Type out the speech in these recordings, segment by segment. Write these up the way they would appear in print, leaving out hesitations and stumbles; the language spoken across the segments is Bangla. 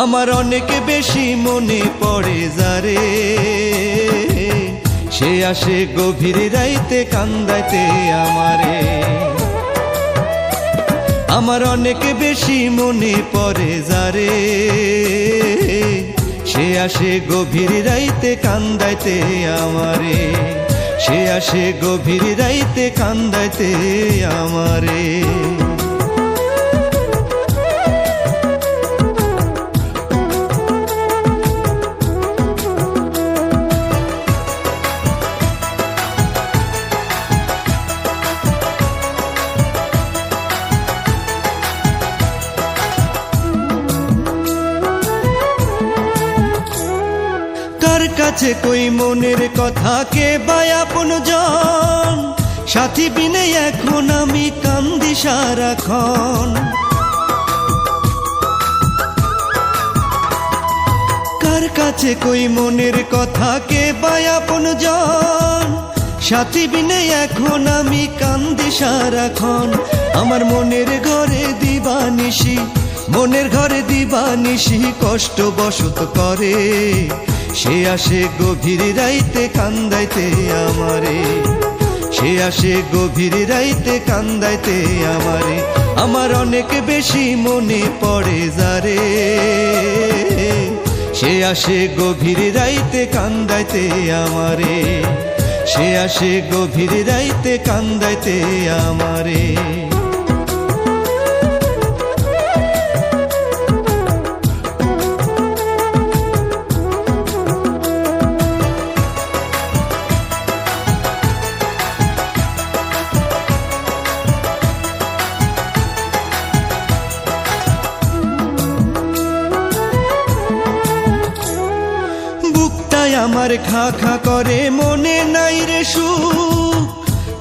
আমার অনেক বেশি মনে পড়ে যারে, সে আসে গভীর রাইতে কান্দাইতে আমারে। আমার অনেক বেশি মনে পড়ে যারে, সে আসে গভীর রাইতে কান্দাইতে আমারে। সে আসে গভীর রাইতে কান্দাইতে আমারে। কার কাছে কই মনের কথা, কে বা আপনজন, সাথী বিনে এখন আমি কান্দি সারাক্ষণ। কার কাছে কই মনের কথা, কে বা আপনজন, সাথী বিনে এখন আমি কান্দি সারাক্ষণ। আমার মনের ঘরে দিবানিশি, মনের ঘরে দিবানিশি কষ্ট বসত করে, সে আসে গভীর রাইতে কান্দাইতে আমারে। সে আসে গভীর রাইতে কান্দাইতে আমারে। আমার অনেক বেশি মনে পড়ে যারে, সে আসে গভীর রাইতে কান্দাইতে আমারে। সে আসে গভীর রাইতে কান্দাইতে আমারে। আমার খা খা করে, মনে নাই রে সুখ,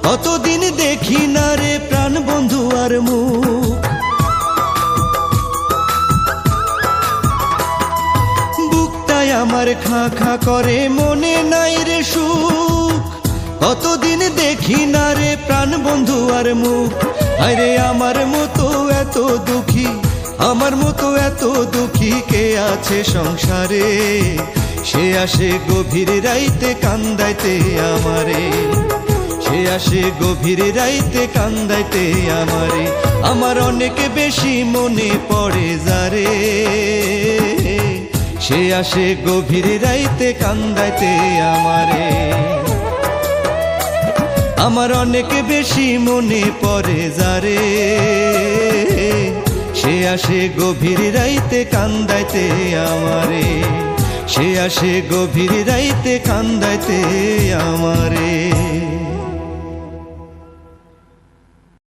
কতদিন দেখি না রে প্রাণ বন্ধু আর মুখ। বুকটাই আমার খা খা করে, মনে নাই রে সুখ, কতদিন দেখি না রে প্রাণ বন্ধু আর মুখ। আরে আমার মতো এত দুঃখী, আমার মতো এত দুঃখী কে আছে সংসারে, সে আসে গভীর রাইতে কান্দাইতে আমারে। সে আসে গভীর রাইতে কান্দাইতে আমারে। আমার অনেক বেশি মনে পড়ে যারে, সে আসে গভীর রাইতে কান্দাইতে আমারে। আমার অনেক বেশি মনে পড়ে যারে, সে আসে গভীর রাইতে কান্দাইতে আমারে। সে আসে গভীর রাইতে কান্দাইতে আমারে।